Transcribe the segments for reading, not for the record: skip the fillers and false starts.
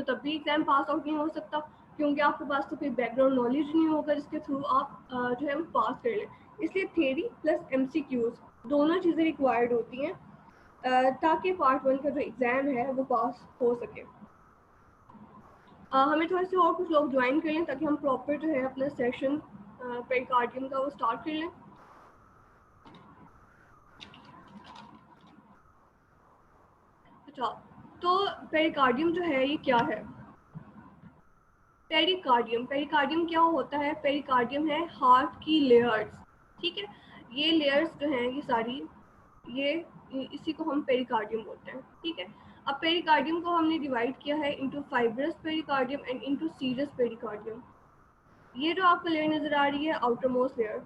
तब भी exam pass out नहीं हो सकता, क्योंकि आपके पास तो कोई बैकग्राउंड नॉलेज नहीं होगा जिसके थ्रू आप जो है वो पास कर लें। इसलिए थ्योरी प्लस MCQs दोनों चीज़ें रिक्वायर्ड होती हैं ताकि पार्ट 1 का जो एग्ज़ाम है वो पास हो सके। हमें थोड़े से और कुछ लोग ज्वाइन कर लें ताकि हम प्रॉपर जो है अपना सेशन पेरिकार्डियम का वो स्टार्ट कर लें। अच्छा, तो पेरिकार्डियम जो है ये क्या है? पेरिकार्डियम क्या होता है? पेरिकार्डियम है हार्ट की लेयर्स, ठीक है। ये लेयर्स जो हैं ये सारी, ये इसी को हम पेरिकार्डियम बोलते हैं, ठीक है। अब पेरिकार्डियम को हमने डिवाइड किया है into fibrous pericardium and into serous pericardium. ये जो आपको लेयर नजर आ रही है आउटर मोस्ट लेयर,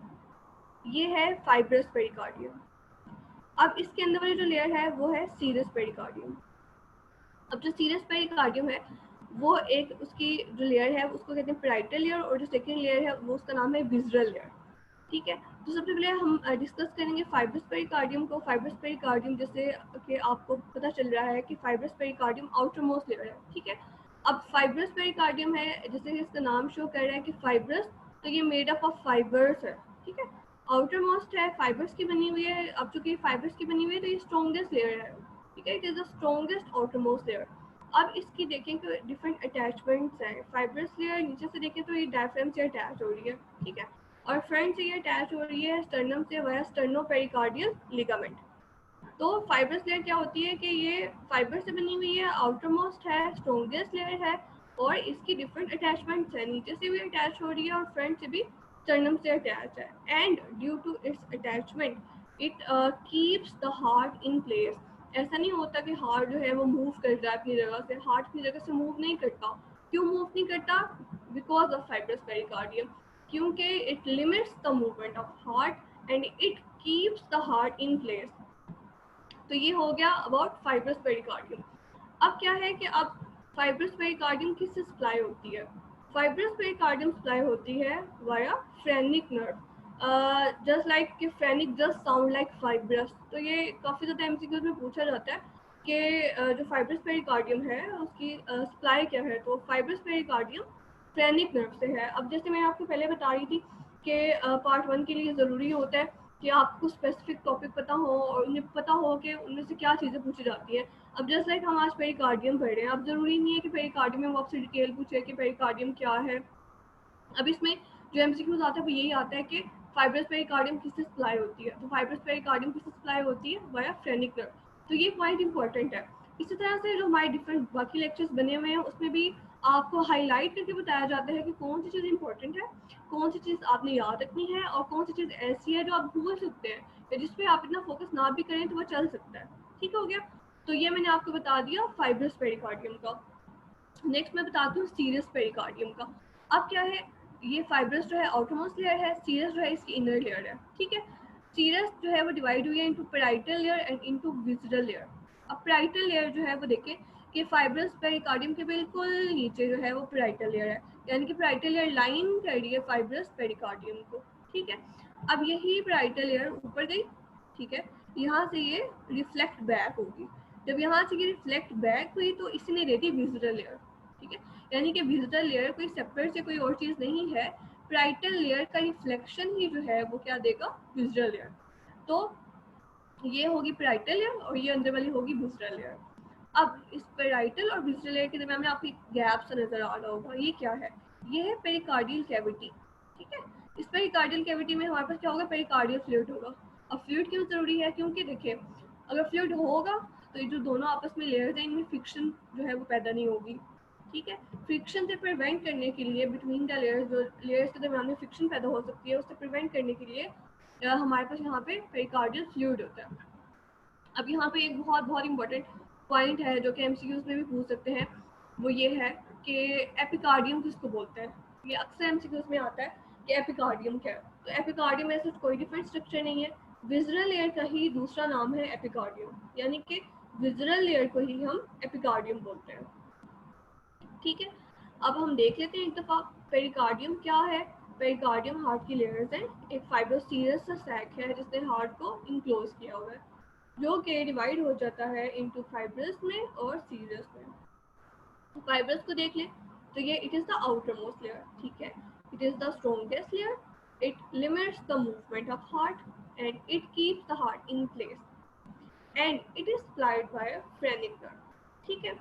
ये है फाइब्रस पेरिकार्डियम। अब इसके अंदर वाली जो लेयर है वो है सीरस पेरिकार्डियम। अब जो सीरस पेरिकार्डियम है वो एक उसकी जो लेयर है उसको कहते हैं पेराइटल लेयर, और जो सेकेंड लेयर है वो उसका नाम है विज़रल लेयर, ठीक है। तो सबसे पहले हम डिस्कस करेंगे फाइब्रस पेरिकार्डियम को। फाइब्रस पेरिकार्डियम जैसे कि आपको पता चल रहा है कि fibrous pericardium outer most layer है, ठीक है। अब फाइब्रस पेरिकार्डियम है, जैसे इसका नाम शो कर रहा है कि फाइब्रस, तो ये मेड अप ऑफ फाइबर्स है, ठीक है। आउटर मोस्ट है, फाइबर्स की बनी हुई है। अब चूंकि फाइबर्स की बनी हुई है तो ये स्ट्रॉन्गेस्ट लेयर है, ठीक है। It is the strongest outer most layer. अब इसकी देखें तो डिफरेंट अटैचमेंट्स हैं। फाइब्रस लेयर नीचे से देखें तो ये डायफ्राम से अटैच हो रही है, ठीक है, और फ्रंट से ये अटैच हो रही है स्टर्नम से वाया स्टर्नोपेरिकार्डियल लिगामेंट। तो फाइब्रस लेयर क्या होती है कि ये फाइबर से बनी हुई है, आउटर मोस्ट है, स्ट्रॉन्गेस्ट लेयर है, और इसकी डिफरेंट अटैचमेंट्स है। नीचे से भी अटैच हो रही है और फ्रंट से भी स्टर्नम से अटैच है। And due to its attachment it keeps the heart in place. ऐसा नहीं होता कि हार्ट जो है वो मूव कर जाए अपनी जगह से। हार्ट अपनी जगह से मूव नहीं करता। क्यों मूव नहीं करता? बिकॉज ऑफ फाइब्रस पेरिकार्डियम, क्योंकि it limits the movement of heart and it keeps the heart in place. तो ये हो गया अबाउट फाइब्रस पेरिकार्डियम। अब क्या है कि अब फाइब्रस पेरिकार्डियम किससे सप्लाई होती है? फाइब्रस पेरिकार्डियम सप्लाई होती है via phrenic nerve. Just like कि phrenic just sound like fibrous. तो ये काफ़ी ज़्यादा MCQs में पूछा जाता है कि जो फाइब्रस पेरिकार्डियम है उसकी सप्लाई क्या है। तो फाइब्रस पेरिकार्डियम फ्रेनिक नर्व से है। अब जैसे मैं आपको पहले बता रही थी कि पार्ट 1 के लिए ज़रूरी होता है कि आपको स्पेसिफिक टॉपिक पता हो और उन्हें पता हो कि उनमें से क्या चीज़ें पूछी जाती हैं। अब जैसे लाइक हम आज पेरिकार्डियम पढ़ रहे हैं, अब ज़रूरी नहीं है कि पेरिकार्डियम में वो आपसे डिटेल पूछे कि पेरिकार्डियम क्या है। अब इसमें जो MCQs आता है वो यही आता है कि फाइब्रस पेरिकार्डियम किससे सप्लाई होती है। तो फाइब्रस पेरिकार्डियम किससे सप्लाई होती है? Via phrenic nerve. तो ये पॉइंट इंपॉर्टेंट है। इसी तरह से जो हमारे डिफरेंट बाकी लेक्चर्स बने हुए हैं उसमें भी आपको हाईलाइट करके बताया जाता है कि कौन सी चीज़ इंपॉर्टेंट है, कौन सी चीज़ आपने याद रखनी है, और कौन सी चीज़ ऐसी है जो आप भूल सकते हैं या जिस पे आप इतना फोकस ना भी करें तो वो चल सकता है। ठीक हो गया। तो ये मैंने आपको बता दिया फाइब्रस पेरिकार्डियम का। नेक्स्ट मैं बताती हूँ सीरस पेरिकार्डियम का। अब क्या है, ये फाइब्रस जो है आउटरमोस्ट लेयर है, सीरस जो है इसकी इनर लेयर है, ठीक है। सीरस जो है वो डिवाइड हुई है into parietal layer and into visceral layer. अब पेराइटल लेयर जो है वो देखें कि फाइब्रस पेरिकार्डियम के बिल्कुल नीचे जो है वो पेराइटल लेयर है, यानी कि पेराइटल लेयर लाइन कर रही है फाइब्रस पेरिकार्डियम को, ठीक है। अब यही पेराइटल लेयर ऊपर गई, ठीक है, यहाँ से ये रिफ्लेक्ट बैक होगी। जब यहाँ से ये रिफ्लेक्ट बैक हुई तो इसी ने दे दी विज़रल लेयर, ठीक है। यानी कि विज़रल लेयर कोई सेपरेट से कोई और चीज़ नहीं है, पेराइटल लेयर का रिफ्लेक्शन ही जो है वो क्या देगा? विज़रल लेयर। तो ये होगी पेराइटल लेयर और ये अंदर वाली होगी विज़रल लेयर। अब इस पेराइटल और विज़रल लेयर के दरमियान में आपको गैप सा नजर आ रहा होगा, ये क्या है? ये है पेरिकार्डियल कैविटी, ठीक है। इस पेरिकार्डियल कैविटी में हमारे पास क्या होगा? पेरिकार्डियल फ्लूइड होगा। अब फ्लूइड क्यों जरूरी है? क्योंकि देखिए अगर फ्लूइड होगा तो ये जो दोनों आपस में लेयर्स हैं इनमें फ्रिक्शन जो है वो पैदा नहीं होगी, ठीक है। फ्रिक्शन से प्रिवेंट करने के लिए बिटवीन द लेयर्स, जो लेयर्स के दरमियान में फ्रिक्शन पैदा हो सकती है उससे प्रिवेंट करने के लिए हमारे पास यहाँ पे पेरिकार्डियल फ्लूइड होता है। अब यहाँ पे एक बहुत बहुत इंपॉर्टेंट पॉइंट है जो कि MCQs में भी पूछ सकते हैं, वो ये है कि एपिकार्डियम किसको बोलते हैं। ये अक्सर MCQs में आता है कि एपिकार्डियम क्या है। तो एपिकार्डियम में ऐसा कोई डिफरेंट स्ट्रक्चर नहीं है, विज़रल लेयर का ही दूसरा नाम है एपिकार्डियम, यानी कि विज़रल लेयर को ही हम एपिकार्डियम बोलते हैं, ठीक है। अब हम देख लेते हैं एक दफ़ा पेरिकार्डियम क्या है। पेरिकार्डियम हार्ट की लेयर्स हैं, एक फाइब्रोसीरस सा सैक है जिसने हार्ट को इनक्लोज किया हुआ है जो कि डिवाइड हो जाता है इनटू फाइब्रस में और सीरस में। फाइब्रस को देख लें तो ये it is the outer most layer, ठीक है, it is the strongest layer, it limits the movement of heart and it keeps the heart in place and it is supplied bye phrenic nerve, ठीक है।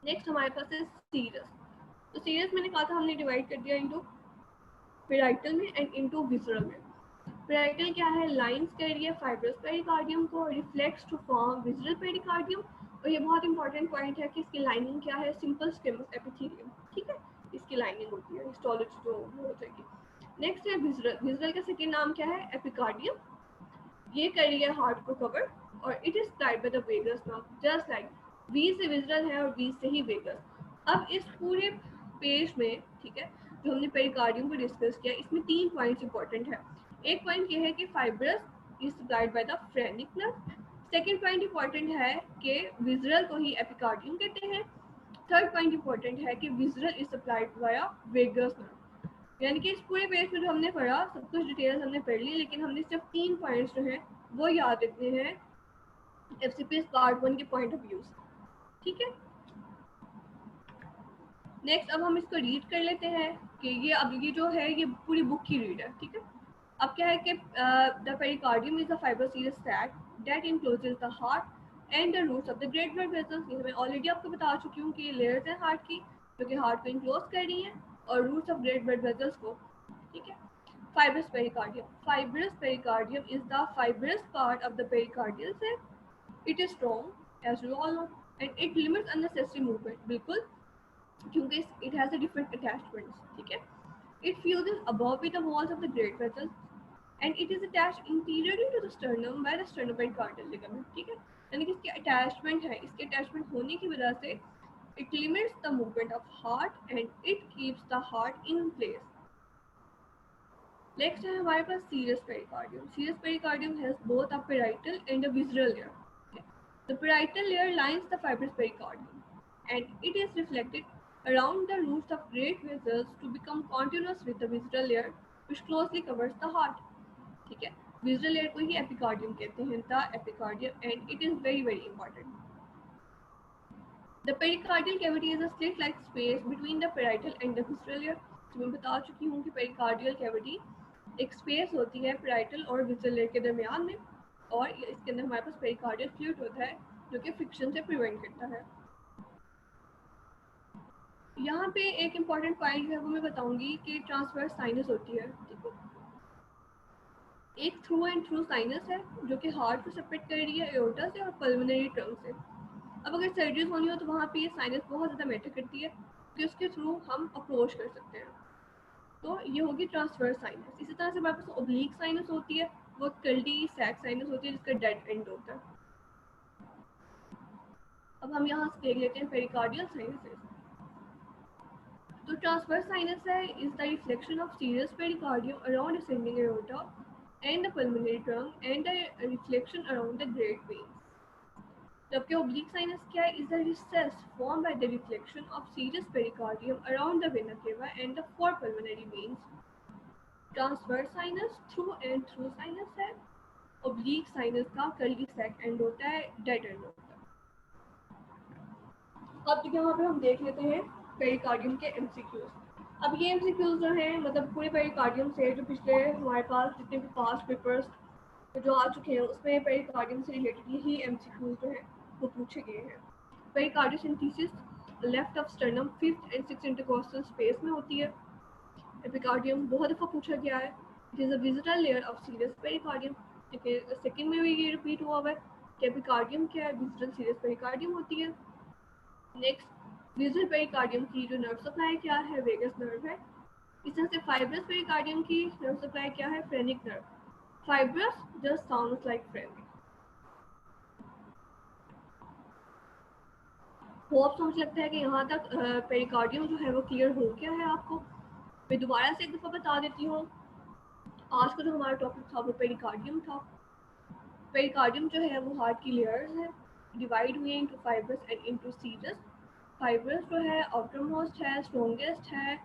Next हमारे पास है serous. तो serous मैंने कहा था हमने डिवाइड कर दिया इनटू पेराइटल में एंड इनटू विसरल में। पेराइटल क्या है, लाइंस कर रही है फाइब्रस पेरिकार्डियम को, reflects to form visceral pericardium. और ये बहुत इंपॉर्टेंट पॉइंट है कि इसकी लाइनिंग क्या है, सिंपल स्क्वेमस एपिथेलियम, ठीक है, इसकी लाइनिंग होती है, हिस्टोलॉजी जो हो जाएगी। नेक्स्ट है विसरल। विसरल का सेकेंड नाम क्या है, एपिकार्डियम। ये कर रही है हार्ट को कवर और it is tied by the vagus nerve, just like we say visceral है और वी से ही वेगस। अब इस पूरे पेज में, ठीक है, जो हमने पेरिकार्डियम को डिस्कस किया, इसमें 3 पॉइंट्स इंपॉर्टेंट है। एक पॉइंट ये है कि fibrous is supplied by the phrenic nerve. Second point important है कि विसरल को ही एपिकार्डियम कहते हैं। थर्ड पॉइंट इंपॉर्टेंट है कि visceral is supplied by vagus nerve. यानी कि इस पूरे पेज में जो हमने पढ़ा सब कुछ डिटेल्स हमने पढ़ ली, लेकिन हमने सिर्फ 3 पॉइंट्स जो हैं वो याद रखने हैं एफसीपीएस पार्ट 1 के पॉइंट ऑफ व्यू से, ठीक है। नेक्स्ट अब हम इसको रीड कर लेते हैं कि ये अब ये जो है ये पूरी बुक की रीड है, ठीक है। अब क्या है कि the pericardium is a fibrous serous sac that encloses the heart and the roots of the great blood vessels. ये मैं ऑलरेडी आपको बता चुकी हूँ कि ये लेयर्स हैं हार्ट की जो कि हार्ट को इनक्लोज कर रही हैं और roots of great blood vessels को, ठीक है। Fibrous pericardium. Fibrous pericardium is the fibrous part of the pericardial sac. It is strong, as you all know, and it limits unnecessary movement. बिल्कुल, क्योंकि it has a different attachments, ठीक है। It fuses above with the walls of the great vessels, and it is attached interiorly to the sternum by the sternopericardial ligament, ठीक है। यानी कि इसके attachment है, इसके attachment होने की वजह से it limits the movement of heart and it keeps the heart in place. Next है हमारे पास serous pericardium. Serous pericardium has both a parietal and a visceral layer. The parietal layer lines the fibrous pericardium and it is reflected around the roots of great vessels to become continuous with the visceral layer which closely covers the heart, ठीक है। Visceral layer को ही epicardium कहते हैं, the epicardium, and it is very very important. The pericardial cavity is a slit-like space between the parietal and the visceral layer। तो मैं बता चुकी हूँ कि पेरिकार्डियल कैविटी एक स्पेस होती है पेराइटल और विसरल लेयर के दरमियान में, और इसके अंदर हमारे पास पेरिकार्डियल फ्लूइड होता है जो कि फ्रिक्शन से प्रिवेंट करता है। यहाँ पे एक इम्पॉर्टेंट पॉइंट है वो मैं बताऊंगी कि ट्रांसवर्स साइनस होती है, ठीक है। एक थ्रू एंड थ्रू साइनस है जो कि हार्ट को सेपरेट कर रही है एओर्टा से और पल्मोनरी ट्रंक से। अब अगर सर्जरीज होनी हो तो वहाँ पे ये साइनस बहुत ज़्यादा मैटर करती है कि उसके थ्रू हम अप्रोच कर सकते हैं। तो ये होगी ट्रांसवर्स साइनस। इसी तरह से हमारे पास ओब्लिक साइनस होती है, वो कर्ली सैक साइनस होती है जिसका डेड एंड होता है। अब हम यहाँ से देख लेते हैं पेरिकार्डियल साइनसेस। तो ट्रांसवर्स साइनस है is the reflection of serous pericardium around ascending aorta and the pulmonary trunk and the reflection around the great veins. जबकि oblique sinus क्या है, is a recess formed by the reflection of serous pericardium around the vena cava and the four pulmonary veins. Transverse sinus through and through sinus है, oblique sinus का curly sac end होता है, dead end होता है। अब यहाँ पे हम देख लेते हैं पेरिकार्डियम के MCQs। अब ये MCQs जो हैं मतलब पूरे पेरिकार्डियम से जो पिछले हमारे पास जितने भी पास्ट पेपर्स जो आ चुके हैं उसमें पेरिकार्डियम से रिलेटेड यही MCQs जो हैं वो पूछे गए हैं। Pericardiocentesis left of sternum 5th and 6th intercostal space में होती है। एपिकार्डियम बहुत दफ़ा पूछा गया है। It is a visceral layer of serous pericardium. Second में भी ये रिपीट हुआ हुआ है कि एपिकार्डियम क्या है, विजिटल सीरियस पेरिकार्डियम होती है। नेक्स्ट विजिटल पेरिकार्डियम की जो नर्व सप्लाई क्या है, वेगस नर्व है। इस तरह से फाइब्रस पेरिकार्डियम की नर्व सप्लाई क्या है, phrenic nerve. Fibrous just sounds like phrenic. Hope तो मुझे लगता है कि यहाँ तक पेरिकार्डियम जो है वो क्लियर हो गया है आपको। मैं दोबारा से एक दफ़ा बता देती हूँ, आज का जो हमारा टॉपिक था वो पेरिकार्डियम था। पेरिकार्डियम जो है वो हार्ट की लेयर्स है, डिवाइड हुई है into fibrous and into serous. Fibrous जो है आउटर मोस्ट है, स्ट्रॉन्गेस्ट है,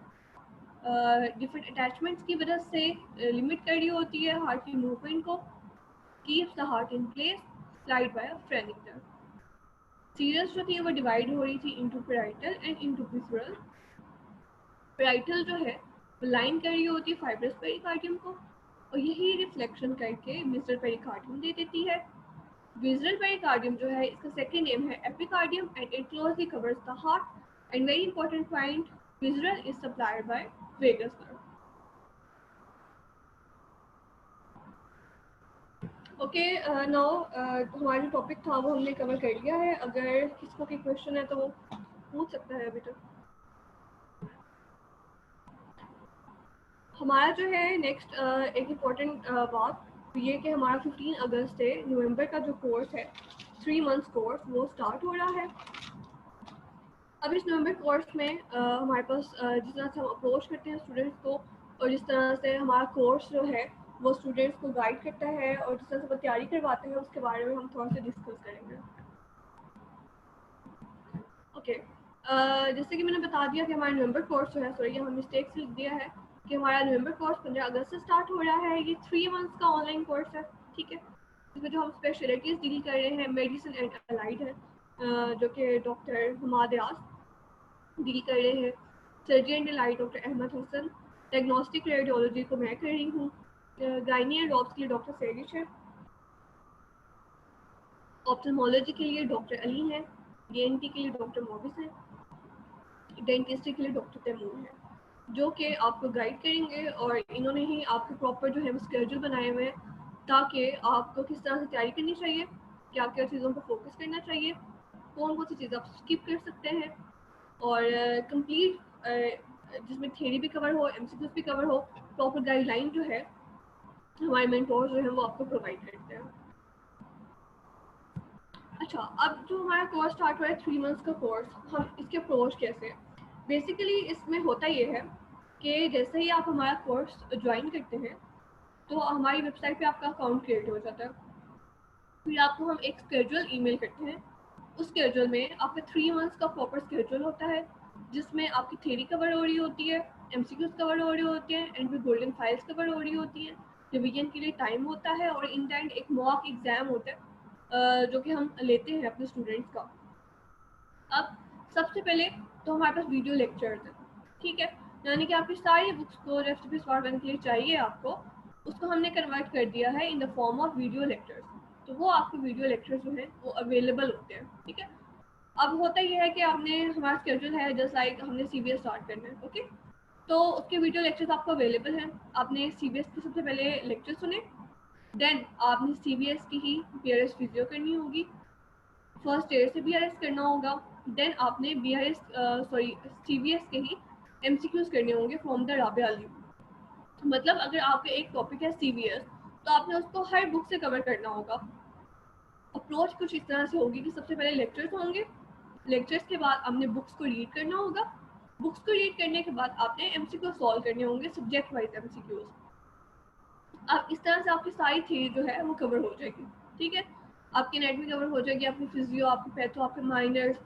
डिफरेंट अटैचमेंट्स की वजह से लिमिट कर रही होती है हार्ट की मूवमेंट को, keeps the heart in place, slide by phrenic nerve. Serous जो थी वो डिवाइड हो रही थी into parietal and into visceral. Parietal जो है वो लाइन कर रही होती है फाइब्रस पेरिकार्डियम को, और यही रिफ्लेक्शन करके विजुअल पेरिकार्डियम दे देती है। विजुअल पेरिकार्डियम जो है इसका सेकेंड नेम है epicardium and it closely covers the heart and very important point, visceral is supplied by vagus nerve. Okay, now हमारा जो टॉपिक था वो हमने कवर कर लिया है। अगर किसी को क्वेश्चन है तो वो पूछ सकता है अभी तक। हमारा जो है नेक्स्ट एक इम्पॉर्टेंट बात तो ये कि हमारा 15 अगस्त से नवंबर का जो कोर्स है 3 मंथ्स कोर्स वो स्टार्ट हो रहा है। अब इस नवंबर कोर्स में हमारे पास जिस तरह से हम अप्रोच करते हैं स्टूडेंट्स को और जिस तरह से हमारा कोर्स जो है वो स्टूडेंट्स को गाइड करता है और जिस तरह से वो तैयारी करवाते हैं उसके बारे में हम थोड़ा सा डिस्कस करेंगे। ओके, जैसे कि मैंने बता दिया कि हमारा नवंबर कोर्स जो है, सॉरी यहाँ मिस्टेक से लिख दिया है कि हमारा नवंबर कोर्स 15 अगस्त से स्टार्ट हो रहा है। ये 3 मंथ्स का ऑनलाइन कोर्स है, ठीक है। इसमें जो हम स्पेशलिटीज़ डील कर रहे हैं मेडिसिन एंड अलाइड है, जो कि डॉक्टर हमाद रियाज डील कर रहे हैं। Surgery and allied doctor Ahmad Hasan, diagnostic radiology को मैं कर रही हूँ, गायनी एंड रॉब्स के लिए डॉक्टर सैरिश है, ऑप्थेल्मोलॉजी के लिए डॉक्टर अली हैं, DNT के लिए डॉक्टर मोबिस हैं, डेंटिस्ट्री के लिए डॉक्टर तैमूर है, जो कि आपको गाइड करेंगे। और इन्होंने ही आपको प्रॉपर जो है वो स्केड्यूल बनाए हुए हैं ताकि आपको किस तरह से तैयारी करनी चाहिए, क्या क्या चीज़ों पर फोकस करना चाहिए, कौन कौन सी चीज़ें आप स्किप कर सकते हैं, और कंप्लीट जिसमें थ्योरी भी कवर हो, MCQs भी कवर हो, प्रॉपर गाइडलाइन जो है हमारे मेंटोर जो है वो आपको प्रोवाइड करते हैं। अच्छा, अब जो हमारा कोर्स स्टार्ट हुआ है 3 मंथ्स का कोर्स, हम इसके अप्रोच कैसे हैं? बेसिकली इसमें होता ये है कि जैसे ही आप हमारा कोर्स ज्वाइन करते हैं तो हमारी वेबसाइट पे आपका अकाउंट क्रिएट हो जाता है। फिर आपको हम एक स्केड्यूल ईमेल करते हैं। उस स्केड्यूल में आपका 3 मंथ्स का प्रॉपर स्केड्यूल होता है जिसमें आपकी थ्योरी कवर हो रही होती है, MCQs कवर हो रही होती हैं एंड फिर गोल्डन फाइल्स कवर हो रही होती हैं। रिवीजन के लिए टाइम होता है और इन द एंड एक मॉक एग्जाम होता है जो कि हम लेते हैं अपने स्टूडेंट्स का। अब सबसे पहले तो हमारे पास वीडियो लेक्चर्स हैं, ठीक है। यानी कि आपकी सारी बुक्स को रेसिपीज पार्ट 1 के लिए चाहिए आपको, उसको हमने कन्वर्ट कर दिया है in the form of video lectures. तो वो आपके वीडियो लेक्चर्स जो हैं वो अवेलेबल होते हैं, ठीक है। अब होता यह है कि आपने हमारा स्केड्यूल है जस्ट लाइक हमने CBS स्टार्ट करना है, ओके। तो उसके वीडियो लेक्चर्स आपको अवेलेबल हैं। आपने CBS के सबसे पहले लेक्चर सुने, देन आपने CBS की ही BRS फिजियो करनी होगी, फर्स्ट ईयर से BRS करना होगा, देन आपने BRS CBS के ही MCQs करने होंगे फ्रॉम द राबिया अली। मतलब अगर आपका एक टॉपिक है CBS तो आपने उसको हर बुक से कवर करना होगा। अप्रोच कुछ इस तरह से होगी कि सबसे पहले लेक्चर्स होंगे, लेक्चर्स के बाद आपने बुक्स को रीड करना होगा, बुक्स को रीड करने के बाद आपने MCQ सॉल्व करने होंगे, सब्जेक्ट वाइज MCQs। अब इस तरह से आपकी सारी थ्योरी जो है वो कवर हो जाएगी, ठीक है। आपकी एनाटॉमी कवर हो जाएगी, आपकी फिजियो, आपकी पैथो, आपके माइनर्स,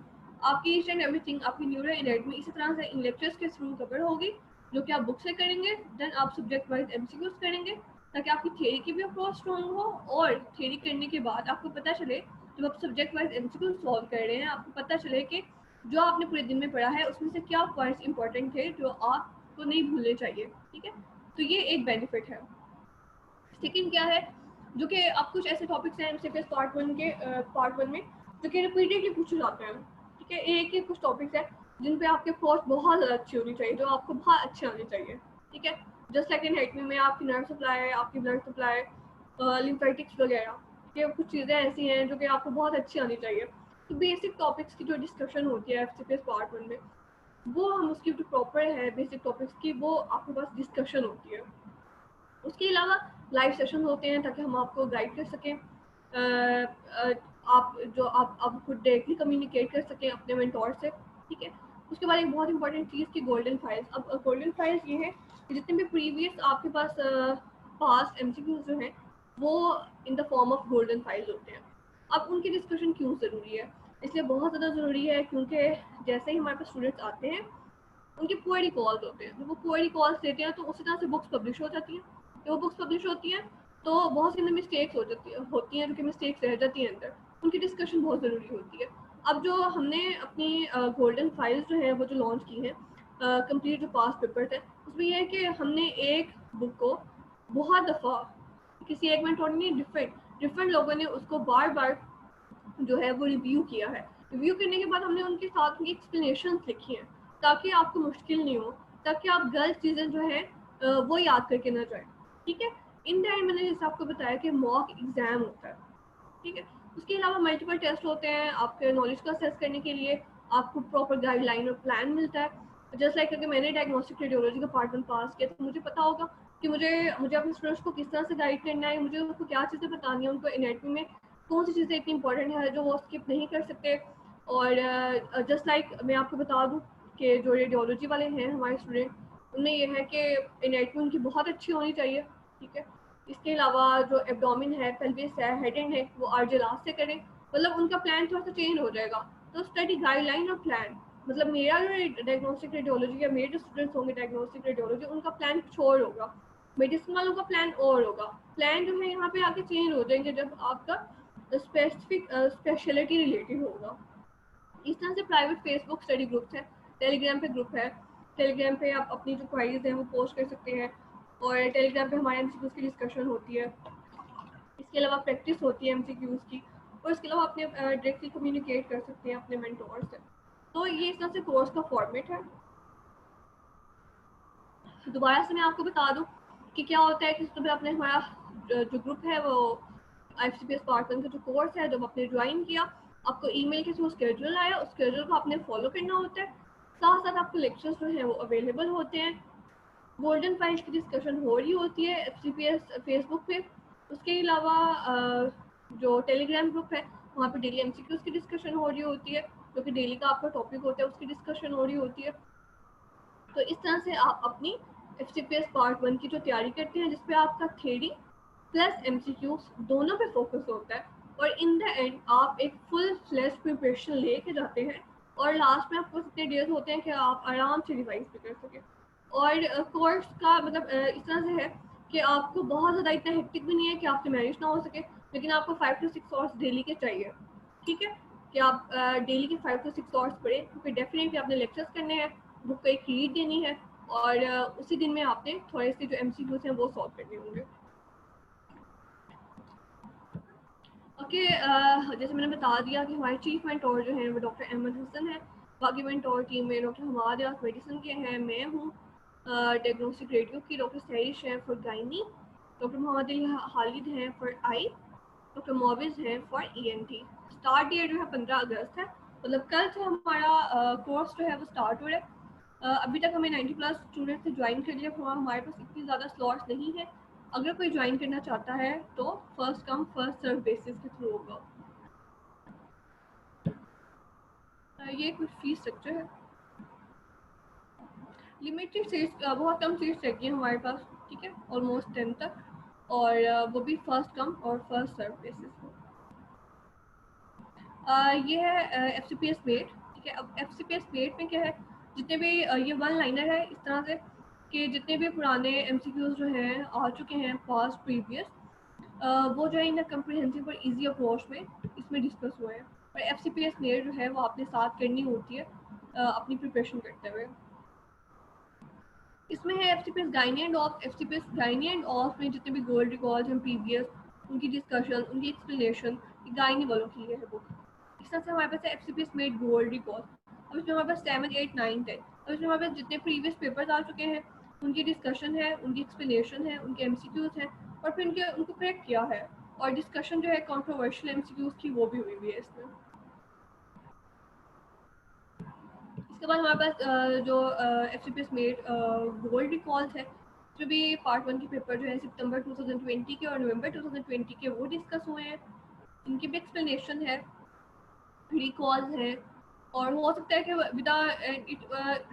आपकी ईच एंड एवरीथिंग, आपकी न्यूरो एनाटॉमी इसी तरह से इन लेक्चर्स के थ्रू कवर होगी जो कि आप बुक से करेंगे। देन आप सब्जेक्ट वाइज MCQs करेंगे ताकि आपकी थ्योरी की भी अप्रोच स्ट्रॉन्ग हो, और थ्योरी करने के बाद आपको पता चले जब आप सब्जेक्ट वाइज MCQ सॉल्व कर रहे हैं आपको पता चले कि जो आपने पूरे दिन में पढ़ा है उसमें से क्या पॉइंट्स इंपॉर्टेंट थे जो आपको नहीं भूलने चाहिए, ठीक है। तो ये एक बेनिफिट है। सेकंड क्या है, जो कि अब कुछ ऐसे टॉपिक्स हैं MCQs पार्ट 1 में जो कि रिपीटेडली पूछे जाते हैं, ठीक है। एक ही कुछ टॉपिक्स हैं जिन पे आपके अप्रोच बहुत ज़्यादा अच्छी होनी चाहिए, जो आपको बहुत अच्छे आने चाहिए, ठीक है। जस्ट लाइक एनाटॉमी में आपकी नर्व सप्लाई, आपकी ब्लड सप्लाई, लिम्फेटिक्स वगैरह, ठीक है। कुछ चीज़ें ऐसी हैं जो कि आपको बहुत अच्छी आनी चाहिए। तो बेसिक टॉपिक्स की जो डिस्कशन होती है MCQs पार्ट 1 में, वो हम उसकी जो प्रॉपर है बेसिक टॉपिक्स की वो आपके पास डिस्कशन होती है। उसके अलावा लाइव सेशन होते हैं ताकि हम आपको गाइड कर सकें, आप खुद डायरेक्टली कम्युनिकेट कर सकें अपने मेंटोर से, ठीक है। उसके बाद एक बहुत इंपॉर्टेंट चीज़ की गोल्डन फाइल्स। अब गोल्डन फाइल्स ये है कि जितने भी प्रीवियस आपके पास पास्ट MCQs जो हैं वो in the form of golden files होते हैं। अब उनकी डिस्कशन क्यों ज़रूरी है? इसलिए बहुत ज़्यादा ज़रूरी है क्योंकि जैसे ही हमारे पास स्टूडेंट्स आते हैं उनके क्वेरी कॉल्स होते हैं, जब वो क्वेरी कॉल्स देते हैं तो उसी तरह से बुक्स पब्लिश हो जाती हैं। जब वो बुक्स पब्लिश होती हैं तो बहुत सी मिस्टेक्स होती हैं जो कि मिस्टेक्स रह जाती हैं अंदर, उनकी डिस्कशन बहुत ज़रूरी होती है। अब जो हमने अपनी गोल्डन फाइल्स जो है वो जो लॉन्च की है कंप्लीट जो पास पेपर थे, उसमें यह है कि हमने एक बुक को बहुत दफ़ा किसी एक मेथड में डिफरेंट लोगों ने उसको बार बार जो है वो रिव्यू किया है। रिव्यू करने के बाद हमने उनके साथ उनकी एक्सप्लेनेशन लिखी हैं ताकि आपको मुश्किल नहीं हो, ताकि आप गलत चीज़ें जो है वो याद करके ना जाए। ठीक है, इन द एंड मैंने जैसे आपको बताया कि मॉक एग्ज़ाम होता है। ठीक है, उसके अलावा मल्टीपल टेस्ट होते हैं आपके नॉलेज को असेस करने के लिए। आपको प्रॉपर गाइडलाइन और प्लान मिलता है। जस्ट लाइक अगर मैंने डायग्नोस्टिक रेडियोलॉजी का पार्ट 1 पास किया तो मुझे पता होगा कि मुझे मुझे अपने स्टूडेंट्स को किस तरह से गाइड करना है, मुझे उनको क्या चीज़ें बतानी है, उनको एनाटॉमी में कौन सी चीज़ें इतनी इंपॉर्टेंट है जो वो स्किप नहीं कर सकते। और जस्ट लाइक मैं आपको बता दूँ कि जो रेडियोलॉजी वाले हैं हमारे स्टूडेंट, उनमें यह है कि एनाटॉमी उनकी बहुत अच्छी होनी चाहिए। ठीक है, इसके अलावा जो एब्डोमिन है, पेल्विस है, हेड एंड है, वो आरजेलास से करें। मतलब उनका प्लान थोड़ा सा चेंज हो जाएगा। तो स्टडी गाइडलाइन और प्लान, मतलब मेरा जो डायग्नोस्टिक रेडियोलॉजी या मेरे जो स्टूडेंट्स होंगे डायग्नोस्टिक रेडियोलॉजी, उनका प्लान कुछ और होगा, मेडिसिन वालों का प्लान और होगा। प्लान जो है यहाँ पे आके चेंज हो जाएंगे जब आपका स्पेसिफिक स्पेशलिटी रिलेटेड होगा। इस तरह से प्राइवेट फेसबुक स्टडी ग्रुप्स है, टेलीग्राम पे ग्रुप है, टेलीग्राम पे आप अपनी जो क्वारीज हैं वो पोस्ट कर सकते हैं और टेलीग्राम पे हमारे एमसीक्यूज की डिस्कशन होती है। इसके अलावा प्रैक्टिस होती है एमसीक्यूज की, और इसके अलावा अपने डायरेक्टली कम्युनिकेट कर सकते हैं अपने मेंटोर से। तो ये इस तरह से कोर्स का फॉर्मेट है। दोबारा से मैं आपको बता दूं कि क्या होता है कि सुबह आपने हमारा जो ग्रुप है वो IFCPS पार्ट 1 का जो कोर्स है जब आपने ज्वाइन किया, आपको ईमेल के थ्रू स्केड्यूल आया, उस स्केड्यूल को आपने फॉलो करना होता है। साथ साथ आपको लेक्चर्स जो हैं वो अवेलेबल होते हैं। गोल्डन फाइल्स की डिस्कशन हो रही होती है FCPS फेसबुक पे। उसके अलावा जो टेलीग्राम ग्रुप है वहाँ पे डेली MCQs की डिस्कशन हो रही होती है, जो कि डेली का आपका टॉपिक होता है उसकी डिस्कशन हो रही होती है। तो इस तरह से आप अपनी FCPS पार्ट 1 की जो तैयारी करते हैं जिसपे आपका थ्योरी प्लस MCQs दोनों पे फोकस होता है, और इन द एंड आप एक फुल फ्लेश प्रिपरेशन लेके जाते हैं, और लास्ट में आपको इतने डेज होते हैं कि आप आराम से रिवाइज भी कर सकें। और कोर्स का मतलब इस तरह से है कि आपको बहुत ज़्यादा इतना हेक्टिक भी नहीं है कि आपसे मैनेज ना हो सके, लेकिन आपको 5 to 6 आवर्स डेली के चाहिए। ठीक है, कि आप डेली के 5 to 6 आवर्स पढ़ें, क्योंकि डेफिनेटली आपने लेक्चर्स करने हैं, बुक को एक रीड देनी है, और उसी दिन में आपने थोड़े से जो MCQs हैं वो सॉल्व करने होंगे। ओके, जैसे मैंने बता दिया कि हमारे चीफ मेंटोर जो हैं वो डॉक्टर अहमद हसन है। बाकी मेंटोर टीम में डॉक्टर हमाद यास मेडिसिन के हैं, मैं हूँ डायग्नोस्टिक रेडियो की, डॉक्टर सैरिश हैं for gynae, doctor Mohammad Ali Khalid हैं फॉर आई, डॉक्टर मोविज़ हैं फॉर ENT। स्टार्ट डेट जो है 15 अगस्त है, मतलब कल से हमारा कोर्स जो है वो स्टार्ट हो रहा है। अभी तक हमें 90+ स्टूडेंट्स से ज्वाइन कर लिया हुआ, हमारे पास इतनी ज़्यादा स्लॉट्स नहीं है। अगर कोई ज्वाइन करना चाहता है तो first come first serve basis के थ्रू होगा। ये कुछ फीस स्ट्रक्चर है। लिमिटेड सीट्स, बहुत कम सीट्स रहती हैं हमारे पास। ठीक है, ऑलमोस्ट 10 तक, और वो भी फर्स्ट कम और फर्स्ट सर्व बेसिस पे। ये है FCPS वेट। ठीक है, अब FCPS वेट में क्या है, जितने भी ये वन लाइनर है इस तरह से कि जितने भी पुराने MCQs जो हैं आ चुके हैं पास्ट प्रीवियस, वो जो है इन कम्प्रिहेंसिव और इजी अप्रोच में इसमें डिस्कस हुए हैं। और FCPS नेट जो है वो आपने साथ करनी होती है अपनी प्रिपरेशन करते हुए। इसमें है FCPS gynae end of. FCPS gynae end of में जितने भी गोल्ड रिकॉर्ड्स हैं प्रीवियस, उनकी डिस्कशन, उनकी एक्सप्लेनेशन, गाइनी वालों के लिए है बुक। इस तरह से हमारे पास है FCPS मेड गोल्ड रिकॉर्ड। अब इसमें हमारे पास 7, 8, 9 है। अब इसमें हमारे पास जितने प्रीवियस पेपर्स आ चुके हैं उनकी डिस्कशन है, उनकी एक्सप्लेनेशन है, उनके MCQs हैं, और फिर उनको करेक्ट किया है, और डिस्कशन जो है कंट्रोवर्शियल MCQs की वो भी हुई है इसमें। इसके बाद हमारे पास जो FCPS मेड गोल्ड रिकॉल्स है, जो भी पार्ट 1 के पेपर जो है सितंबर 2020 के और नवंबर 2020 के वो डिस्कस हुए हैं, इनकी भी एक्सप्लेनेशन है, रिकॉल्स है। और हो सकता है कि विदा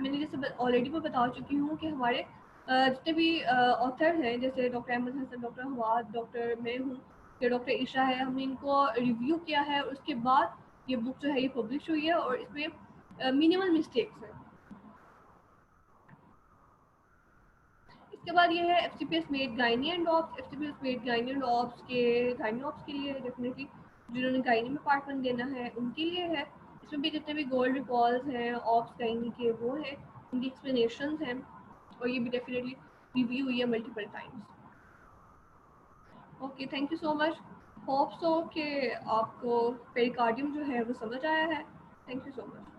मैंने जैसे ऑलरेडी मैं बता चुकी हूँ कि हमारे जितने भी ऑथर हैं, जैसे doctor Ahmad Hasan, doctor Hawad, doctor मैं हूँ, या डॉक्टर ईशा है, हमने इनको रिव्यू किया है, उसके बाद ये बुक जो है ये पब्लिश हुई है, और इसमें मिनिमल मिस्टेक्स हैं। इसके बाद ये है FCPS made gynae and ops. FCPS made gynae and ops के गाइनी ऑप्स के लिए डेफिनेटली जिन्होंने गाइनी में पार्ट 1 देना है उनके लिए है। इसमें भी जितने भी गोल्ड रिकॉल्स हैं ऑप्स गाइनी के वो हैं, उनकी एक्सप्लेनेशंस हैं, और ये भी डेफिनेटली रिव्यू हुई है multiple times. Okay, thank you so much. Hope so कि आपको पेरिकार्डियम जो है वो समझ आया है। Thank you so much.